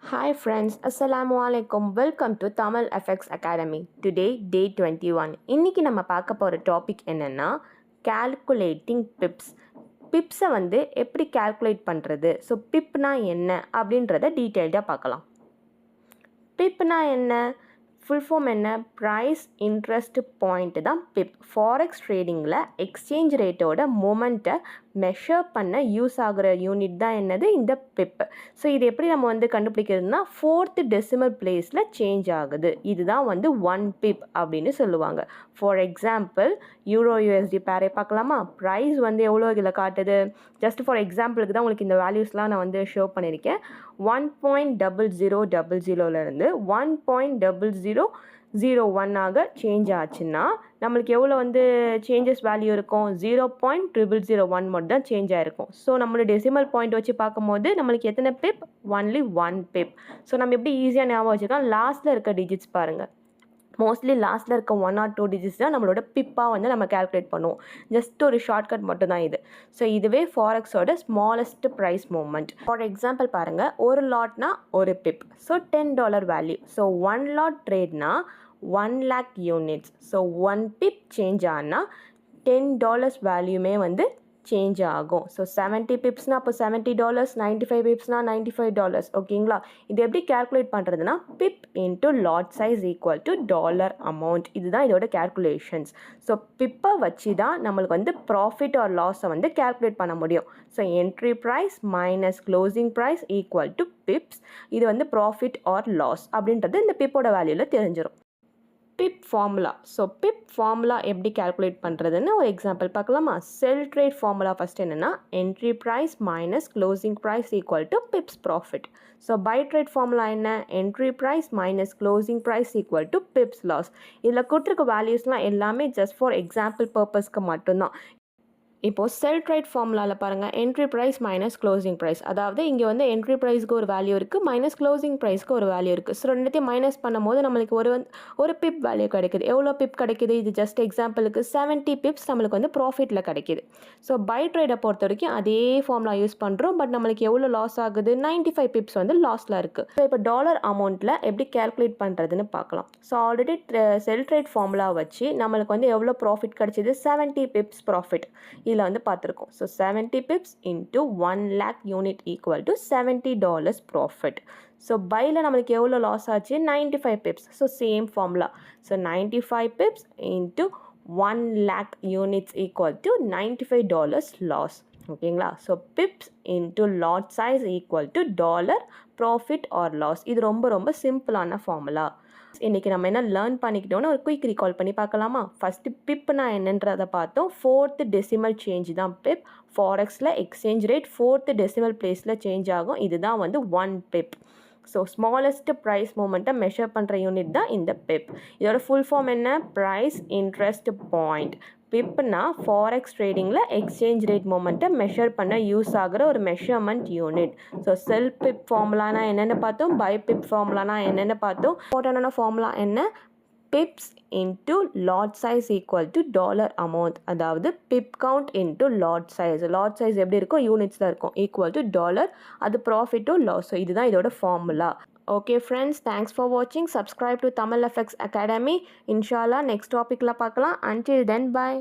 Hi friends, Assalamu alaikum. Welcome to Tamil FX Academy. Today, day 21. இன்னைக்கு நம்ம பார்க்க போகிற டாபிக் என்னென்னா calculating pips. பிப்ஸை வந்து எப்படி calculate பண்ணுறது, ஸோ பிப்னா என்ன அப்படின்றத டீட்டெயில்டாக பார்க்கலாம். பிப்னா என்ன, ஃபுல் ஃபார்ம் என்ன, ப்ரைஸ் இன்ட்ரெஸ்ட் பாயிண்ட் தான் பிப். ஃபாரெக்ஸ் ட்ரேடிங்கில் எக்ஸ்சேஞ்ச் ரேட்டோட மொமெண்ட்டை மெஷர் பண்ண யூஸ் ஆகிற யூனிட் தான் என்னது இந்த பிப். ஸோ இது எப்படி நம்ம வந்து கண்டுபிடிக்கிறதுனா 4th டெசிமல் பிளேஸில் சேஞ்ச் ஆகுது, இதுதான் வந்து 1 பிப் அப்படின்னு சொல்லுவாங்க. ஃபார் எக்ஸாம்பிள் யூரோ யூஎஸ்டி பேரை பார்க்கலாமா. ப்ரைஸ் வந்து எவ்வளோ இதில் காட்டுது, ஜஸ்ட் ஃபார் எக்ஸாம்பிளுக்கு தான் உங்களுக்கு இந்த வேல்யூஸ்லாம் நான் வந்து ஷோ பண்ணியிருக்கேன். 1.0000 1.0001 ஆக சேஞ்ச் ஆச்சுன்னா நம்மளுக்கு எவ்வளோ வந்து சேஞ்சஸ் வேல்யூ இருக்கும், 0.0001 மட்டும் தான் சேஞ்ச் ஆகிருக்கும். ஸோ நம்மளோட டெசிமல் பாயிண்ட் வச்சு பார்க்கும்போது நம்மளுக்கு எத்தனை பிப், ஒன்லி 1 பிப். ஸோ நம்ம எப்படி ஈஸியாக ஞாபகம் வச்சுக்கலாம், லாஸ்ட்டில் இருக்க டிஜிட்ஸ் பாருங்கள். மோஸ்ட்லி லாஸ்ட்டில் இருக்க 1 or 2 டிஜிட்ஸ் தான் நம்மளோட பிப்பாக வந்து நம்ம கேல்குலேட் பண்ணுவோம். ஜஸ்ட் ஒரு ஷார்ட்கட் மட்டும் தான் இது. ஸோ இதுவே ஃபாரெக்ஸோட smallest price movement. For example பாருங்கள், ஒரு லாட்னா ஒரு pip, so $10 value. So 1 lot ட்ரேட்னா 1 lakh units. So 1 pip change ஆனால் $10 வேல்யூமே வந்து சேஞ்ச் ஆகும். ஸோ 70 பிப்ஸ்னால் அப்போ $70, 95 பிப்ஸ்னால் $95. ஓகேங்களா. இது எப்படி கேல்குலேட் பண்ணுறதுனா pip into lot size equal to dollar amount. இதுதான் இதோட கேல்குலேஷன்ஸ். ஸோ பிப்பை வச்சு தான் நம்மளுக்கு வந்து ப்ராஃபிட் ஆர் லாஸை வந்து கேல்குலேட் பண்ண முடியும். So entry price minus closing price equal to pips. இது வந்து ப்ராஃபிட் ஆர் லாஸ் அப்படின்றது இந்த பிப்போட வேல்யூவில் தெரிஞ்சிடும். Pip formula. So pip formula எப்படி கேல்குலேட் பண்ணுறதுன்னு ஒரு எக்ஸாம்பிள் பார்க்கலாமா. செல் ட்ரேட் ஃபார்முலா ஃபஸ்ட் என்னென்னா entry price minus closing price equal to pips profit. So buy trade formula என்ன, entry price minus closing price equal to pips loss. இதில் கொடுத்துருக்க வேல்யூஸ்லாம் எல்லாமே just for example பர்பஸ்க்கு மட்டும்தான். இப்போது செல் ட்ரேட் ஃபார்முலாவில் பாருங்கள், entry price minus closing price. அதாவது இங்கே வந்து என்ட்ரி ப்ரைஸ்க்கு ஒரு வேல்யூ இருக்குது, மைனஸ் க்ளோசிங் ப்ரைஸ்க்கு ஒரு வேல்யூ இருக்குது. ஸோ ரெண்டுத்தையும் மைனஸ் பண்ணும்போது நம்மளுக்கு ஒரு பிப் வேல்யூ கிடைக்குது. எவ்வளோ பிப் கிடைக்குது, இது ஜஸ்ட் எக்ஸாம்பிளுக்கு 70 பிப்ஸ் நம்மளுக்கு வந்து ப்ராஃபிட்டில் கிடைக்கிது. ஸோ பை ட்ரேடை பொறுத்த வரைக்கும் அதே ஃபார்முலா யூஸ் பண்ணுறோம், பட் நம்மளுக்கு எவ்வளோ லாஸ் ஆகுது, 95 பிப்ஸ் வந்து லாஸில் இருக்குது. ஸோ இப்போ டாலர் அமௌண்ட்டில் எப்படி கேல்குலேட் பண்ணுறதுன்னு பார்க்கலாம். ஸோ ஆல்ரெடி செல் ட்ரேட் ஃபார்முலா வச்சு நம்மளுக்கு வந்து எவ்வளோ ப்ராஃபிட் கிடைச்சிது, 70 பிப்ஸ் ப்ராஃபிட் இதில் வந்து பார்த்துருக்கோம். So 70 pips into 1 lakh unit equal to $70 profit. So பையில் நம்மளுக்கு எவ்வளோ லாஸ் ஆச்சு, 95 pips. So same formula. So 95 pips into 1 lakh units equal to $95 loss. ஓகேங்களா. So pips into lot size equal to dollar profit or loss. இது ரொம்ப ரொம்ப சிம்பிளான formula. இன்றைக்கி நம்ம என்ன லேர்ன் பண்ணிக்கிட்டோன்னு ஒரு குயிக் ரீகால் பண்ணி பார்க்கலாமா. ஃபஸ்ட்டு பிப்னா என்னன்றதை பார்த்தோம். 4th டெசிமல் சேஞ்ச் தான் பிப். ஃபாரெக்ஸில் எக்ஸ்சேஞ்ச் ரேட் 4th டெசிமல் பிளேஸில் சேஞ்ச் ஆகும், இதுதான் வந்து 1 பிப். ஸோ ஸ்மாலஸ்ட் ப்ரைஸ் மூமெண்ட்டை மெஷர் பண்ணுற யூனிட் தான் இந்த பிப். இதோட ஃபுல் ஃபார்ம் என்ன, ப்ரைஸ் இன்ட்ரெஸ்ட் பாயிண்ட். பிப்னா ஃபாரெக்ஸ் ட்ரேடிங்கில் எக்ஸ்சேஞ்ச் ரேட் மூமெண்ட்டை மெஷர் பண்ண யூஸ் ஆகிற ஒரு measurement unit. So sell pip ஃபார்முலானா என்னென்னு பார்த்தோம், பை பிப் ஃபார்முலானா என்னென்னு பார்த்தோம். இம்பார்ட்டண்டான ஃபார்முலா என்ன, pips into lot size equal to dollar amount. அதாவது pip count into lot size. Lot size எப்படி இருக்கும், யூனிட்ஸில் இருக்கும், ஈக்குவல் டு டாலர். அது ப்ராஃபிட்டோ லாஸோ, இதுதான் இதோட formula. Okay friends, thanks for watching. Subscribe to Tamil FX Academy. Inshallah next topic la paakalam. Until then, bye.